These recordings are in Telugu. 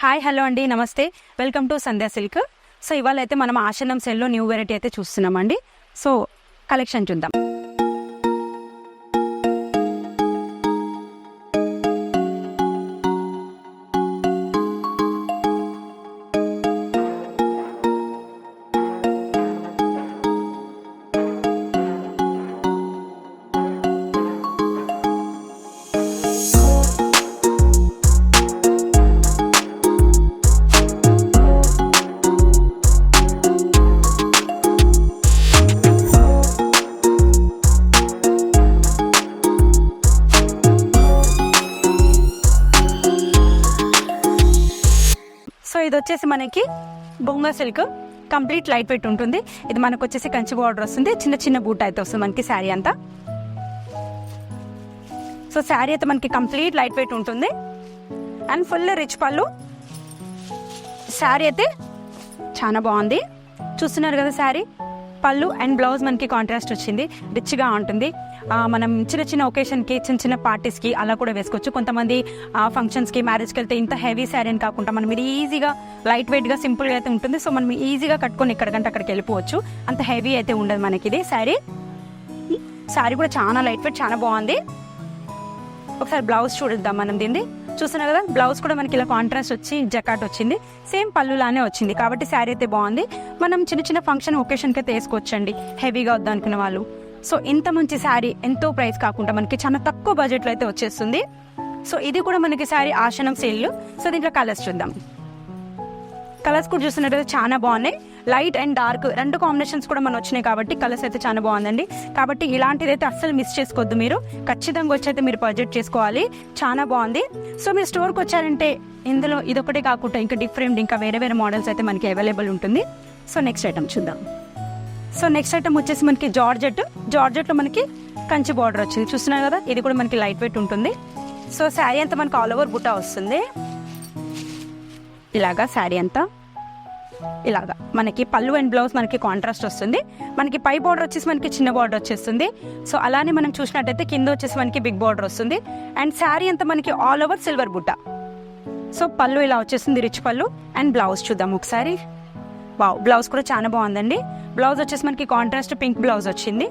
హాయ్ హలో అండి, నమస్తే. Welcome to Sandhya silk. So ఇవాళ అయితే మనం ఆషాఢం సేల్లో న్యూ వెరైటీ అయితే చూస్తున్నామండి. సో కలెక్షన్ చూద్దాం. సో ఇది వచ్చేసి మనకి బొంగా సిల్క్ కంప్లీట్ లైట్ వెయిట్ ఉంటుంది. ఇది మనకు వచ్చేసి కంచి బార్డర్ వస్తుంది, చిన్న చిన్న బూట అయితే వస్తుంది మనకి శారీ అంతా. సో శారీ అయితే మనకి కంప్లీట్ లైట్ వెయిట్ ఉంటుంది అండ్ ఫుల్ రిచ్ పళ్ళు. శారీ అయితే చాలా బాగుంది, చూస్తున్నారు కదా. శారీ పళ్ళు అండ్ బ్లౌజ్ మనకి కాంట్రాస్ట్ వచ్చింది, రిచ్గా ఉంటుంది. మనం చిన్న చిన్న ఒకేషన్కి, చిన్న చిన్న పార్టీస్కి అలా కూడా వేసుకోవచ్చు. కొంతమంది ఫంక్షన్స్కి, మ్యారేజ్కి వెళ్తే ఇంత హెవీ శారీ అని కాకుండా మనం ఇది ఈజీగా లైట్ వెయిట్గా సింపుల్గా అయితే ఉంటుంది. సో మనం ఈజీగా కట్టుకొని ఎక్కడికంటే అక్కడికి వెళ్ళిపోవచ్చు, అంత హెవీ అయితే ఉండదు మనకి ఇది శారీ. శారీ కూడా చాలా లైట్ వెయిట్, చాలా బాగుంది. ఒకసారి బ్లౌజ్ చూద్దాం మనం దీన్ని. చూస్తున్నారు కదా, బ్లౌజ్ కూడా మనకి ఇలా కాంట్రాస్ట్ వచ్చి జకాట్ వచ్చింది, సేమ్ పళ్ళులానే వచ్చింది. కాబట్టి శారీ అయితే బాగుంది. మనం చిన్న చిన్న ఫంక్షన్ ఒకేషన్కి అయితే వేసుకోవచ్చండి, హెవీగా వద్దనుకున్న వాళ్ళు. సో ఇంత మంచి శారీ ఎంతో ప్రైస్ కాకుండా మనకి చాలా తక్కువ బడ్జెట్లో అయితే వచ్చేస్తుంది. సో ఇది కూడా మనకి శారీ ఆషాఢం సేల్. సో దీంట్లో కలర్స్ చూద్దాం. కలర్స్ కూడా చూస్తున్నట్టు చాలా బాగున్నాయి. లైట్ అండ్ డార్క్ రెండు కాంబినేషన్స్ కూడా మనం వచ్చినాయి కాబట్టి కలర్స్ అయితే చాలా బాగుందండి. కాబట్టి ఇలాంటిది అయితే అస్సలు మిస్ చేసుకోవద్దు, మీరు ఖచ్చితంగా వచ్చి అయితే మీరు పర్చేజ్ చేసుకోవాలి. చాలా బాగుంది. సో మీరు స్టోర్కి వచ్చారంటే ఇందులో ఇదొకటే కాకుండా ఇంకా డిఫరెంట్, ఇంకా వేరే వేరే మోడల్స్ అయితే మనకి అవైలబుల్ ఉంటుంది. సో నెక్స్ట్ ఐటమ్ చూద్దాం. సో నెక్స్ట్ ఐటమ్ వచ్చేసి మనకి జార్జెట్లో మనకి కంచి బార్డర్ వచ్చింది, చూస్తున్నారు కదా. ఇది కూడా మనకి లైట్ వెయిట్ ఉంటుంది. సో శారీ అంతా మనకి ఆల్ ఓవర్ బుట్ట వస్తుంది. ఇలాగా శారీ అంతా ఇలాగా మనకి పళ్ళు అండ్ బ్లౌజ్ మనకి కాంట్రాస్ట్ వస్తుంది. మనకి పై బార్డర్ వచ్చేసి మనకి చిన్న బార్డర్ వచ్చేస్తుంది. సో అలానే మనం చూసినట్టయితే కింద వచ్చేసి మనకి బిగ్ బార్డర్ వస్తుంది అండ్ శారీ అంతా మనకి ఆల్ ఓవర్ సిల్వర్ బుట్ట. సో పళ్ళు ఇలా వచ్చేస్తుంది, రిచ్ పళ్ళు. అండ్ బ్లౌజ్ చూద్దాం ఒకసారి. వావ్, బ్లౌజ్ కూడా చాలా బాగుందండి. బ్లౌజ్ వచ్చేసి మనకి కాంట్రాస్ట్ పింక్ బ్లౌజ్ వచ్చింది.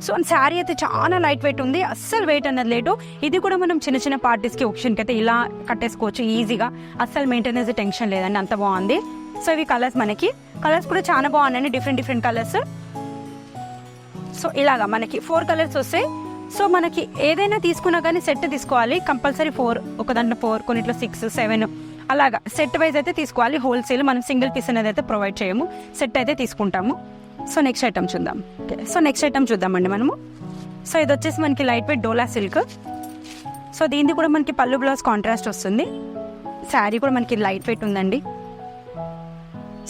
సో శారీ అయితే చాలా లైట్ వెయిట్ ఉంది, అస్సలు వెయిట్ అన్నది లేదు. ఇది కూడా మనం చిన్న చిన్న పార్టీస్కి, ఒకేషన్కి అయితే ఇలా కట్టేసుకోవచ్చు ఈజీగా, అస్సలు మెయింటెనెన్స్ టెన్షన్ లేదండి, అంత బాగుంది. సో ఇవి కలర్స్, మనకి కలర్స్ కూడా చాలా బాగున్నాయండి, డిఫరెంట్ కలర్స్. సో ఇలాగా మనకి 4 కలర్స్ వస్తాయి. సో మనకి ఏదైనా తీసుకున్నా కానీ సెట్ తీసుకోవాలి కంపల్సరీ. 4, ఒక దాంట్లో 4, కొన్నిట్లో 6, 7 అలాగా సెట్ వైజ్ అయితే తీసుకోవాలి. హోల్సేల్ మనం సింగిల్ పీస్ అనేది అయితే ప్రొవైడ్ చేయము, సెట్ అయితే తీసుకుంటాము. సో నెక్స్ట్ ఐటమ్ చూద్దాం. ఓకే, సో నెక్స్ట్ ఐటమ్ చూద్దామండి మనము. సో ఇది వచ్చేసి మనకి లైట్ వెయిట్ డోలా సిల్క్. సో దీనికి కూడా మనకి పళ్ళు బ్లౌజ్ కాంట్రాస్ట్ వస్తుంది. శారీ కూడా మనకి లైట్ వెయిట్ ఉందండి.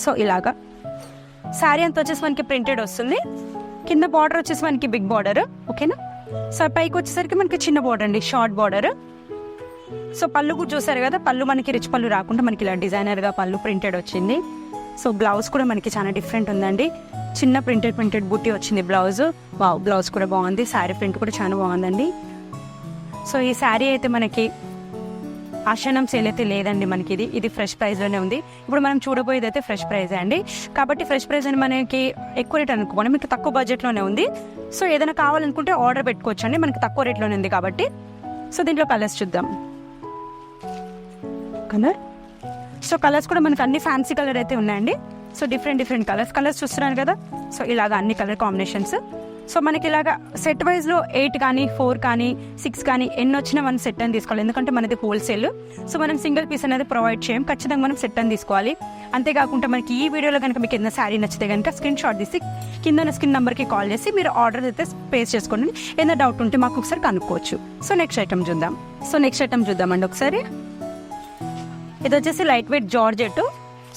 సో ఇలాగా శారీ అంతా వచ్చేసి మనకి ప్రింటెడ్ వస్తుంది. కింద బార్డర్ వచ్చేసి మనకి బిగ్ బార్డర్, ఓకేనా. సో పైకి వచ్చేసరికి మనకి చిన్న బార్డర్ అండి, షార్ట్ బార్డర్. సో పళ్ళు కూడా చూసారు కదా, పళ్ళు మనకి రిచ్ పళ్ళు రాకుండా మనకి ఇలా డిజైనర్గా పళ్ళు ప్రింటెడ్ వచ్చింది. సో బ్లౌజ్ కూడా మనకి చాలా డిఫరెంట్ ఉందండి, చిన్న ప్రింటెడ్ బుట్టి వచ్చింది బ్లౌజ్. వావ్, బ్లౌజ్ కూడా బాగుంది. శారీ ప్రింట్ కూడా చాలా బాగుందండి. సో ఈ శారీ అయితే మనకి ఆషాఢం సేల్ అయితే లేదండి, మనకి ఇది ఫ్రెష్ ప్రైస్లోనే ఉంది. ఇప్పుడు మనం చూడబోయేది అయితే ఫ్రెష్ ప్రైజే అండి. కాబట్టి ఫ్రెష్ ప్రైస్ అని మనకి ఎక్కువ రేట్ అనుకోండి, మీకు తక్కువ బడ్జెట్లోనే ఉంది. సో ఏదైనా కావాలనుకుంటే ఆర్డర్ పెట్టుకోవచ్చు అండి, మనకి తక్కువ రేట్లోనే ఉంది కాబట్టి. సో దీంట్లో కలర్స్ చూద్దాం. కలర్, సో కలర్స్ కూడా మనకి అన్ని ఫ్యాన్సీ కలర్ అయితే ఉన్నాయండి. సో డిఫరెంట్ కలర్స్ చూస్తున్నారు కదా. సో ఇలాగా అన్ని కలర్ కాంబినేషన్స్. సో మనకి ఇలాగా సెట్ వైజ్లో 8 కానీ 4 కానీ 6 కానీ ఎన్ని వచ్చినా మనం సెట్ అని తీసుకోవాలి, ఎందుకంటే మనది హోల్సేల్. సో మనం సింగిల్ పీస్ అనేది ప్రొవైడ్ చేయం, ఖచ్చితంగా మనం సెట్ అని తీసుకోవాలి. అంతేకాకుండా మనకి ఈ వీడియోలో కనుక మీకు ఏదైనా శారీ నచ్చితే కనుక స్క్రీన్ షాట్ తీసి కింద స్క్రీన్ నెంబర్కి కాల్ చేసి మీరు ఆర్డర్ అయితే ప్లేస్ చేసుకోండి. ఏదైనా డౌట్ ఉంటే మాకు ఒకసారి కనుక్కోవచ్చు. సో నెక్స్ట్ ఐటమ్ చూద్దామండి ఒకసారి. ఇది వచ్చేసి లైట్ వెయిట్ జార్జెట్.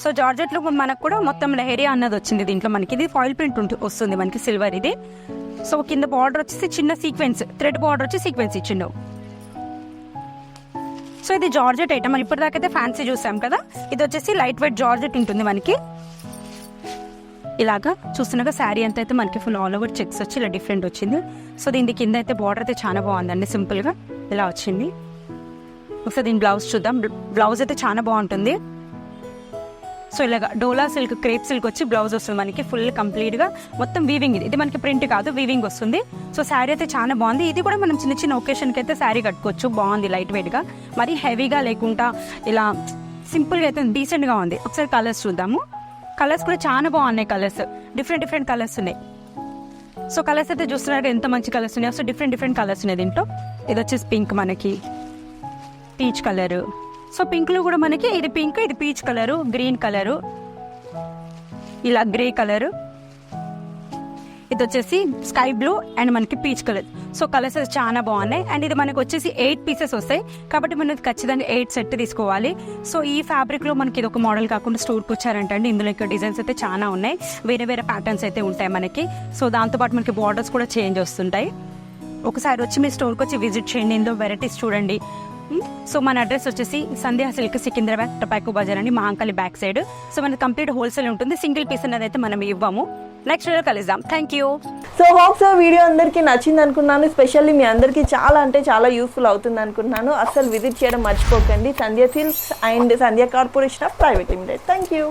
సో జార్జెట్లో మనకు కూడా మొత్తం లెహరియా అన్నది వచ్చింది దీంట్లో. మనకి ఇది ఫాయిల్ ప్రింట్ వస్తుంది మనకి, సిల్వర్ ఇది. సో కింద బార్డర్ వచ్చేసి చిన్న సీక్వెన్స్, థ్రెడ్ బార్డర్ వచ్చి సీక్వెన్స్ ఇచ్చిండు. సో ఇది జార్జెట్ ఐటమ్. మనం ఇప్పటిదాకైతే ఫ్యాన్సీ చూసాం కదా, ఇది వచ్చేసి లైట్ వెయిట్ జార్జెట్ ఉంటుంది మనకి. ఇలాగా చూస్తున్నాగా శారీ అంతా అయితే మనకి ఫుల్ ఆల్ ఓవర్ చెక్స్ వచ్చి ఇలా డిఫరెంట్ వచ్చింది. సో దీని కింద అయితే బార్డర్ అయితే చాలా బాగుందండి, సింపుల్గా ఇలా వచ్చింది. ఒకసారి దీని బ్లౌజ్ చూద్దాం. బ్లౌజ్ అయితే చాలా బాగుంటుంది. సో ఇలాగ డోలా సిల్క్, క్రేప్ సిల్క్ వచ్చి బ్లౌజ్ వస్తుంది మనకి ఫుల్ కంప్లీట్గా మొత్తం వీవింగ్. ఇది మనకి ప్రింట్ కాదు, వీవింగ్ వస్తుంది. సో శారీ అయితే చాలా బాగుంది. ఇది కూడా మనం చిన్న చిన్న ఒకేషన్కి అయితే శారీ కట్టుకోవచ్చు. బాగుంది, లైట్ వెయిట్గా, మరీ హెవీగా లేకుండా ఇలా సింపుల్గా అయితే డీసెంట్గా ఉంది. ఒకసారి కలర్స్ చూద్దాము. కలర్స్ కూడా చాలా బాగున్నాయి. కలర్స్ డిఫరెంట్ కలర్స్ ఉన్నాయి. సో కలర్స్ అయితే చూస్తున్నారు ఎంత మంచి కలర్స్ ఉన్నాయి. సో డిఫరెంట్ కలర్స్ ఉన్నాయి దీంట్లో. ఇది వచ్చేసి పింక్, మనకి పీచ్ కలరు. సో పింక్లో కూడా మనకి ఇది పింక్, ఇది పీచ్ కలరు, గ్రీన్ కలరు, ఇలా గ్రే కలరు, ఇది వచ్చేసి స్కై బ్లూ అండ్ మనకి పీచ్ కలర్. సో కలర్స్ చాలా బాగున్నాయి. అండ్ ఇది మనకి వచ్చేసి 8 పీసెస్ వస్తాయి కాబట్టి మనం ఖచ్చితంగా 8 సెట్ తీసుకోవాలి. సో ఈ ఫ్యాబ్రిక్లో మనకి ఇది ఒక మోడల్ కాకుండా స్టోర్కి వచ్చారంటే అండి, ఇందులో ఇక్కడ డిజైన్స్ అయితే చాలా ఉన్నాయి. వేరే ప్యాటర్న్స్ అయితే ఉంటాయి మనకి. సో దాంతోపాటు మనకి బార్డర్స్ కూడా చేంజ్ వస్తుంటాయి. ఒకసారి వచ్చి మీ స్టోర్కి వచ్చి విజిట్ చేయండి. ఇందులో వెరైటీస్ చూడండి. సో మన అడ్రస్ వచ్చేసి సంధ్యా సిల్క్, సికింద్రాబాద్ టపాకో బజార్ అండి, మహాంకాళి బ్యాక్ సైడ్. సో మనకి కంప్లీట్ హోల్సేల్ ఉంటుంది. సింగిల్ పీస్ అనేది అయితే మనం ఇవ్వము. నెక్స్ట్ వీడియో కలుద్దాం. Thank you. So hope so video అందరికీ నచ్చింది అనుకున్నాను. స్పెషల్లీ మీ అందరికీ చాలా అంటే చాలా యూస్ఫుల్ అవుతుంది అనుకుంటున్నాను. అసలు విజిట్ చేయడం మర్చిపోకండి. Sandhya Silks and Sandhya Corporation of Private Limited. Thank you.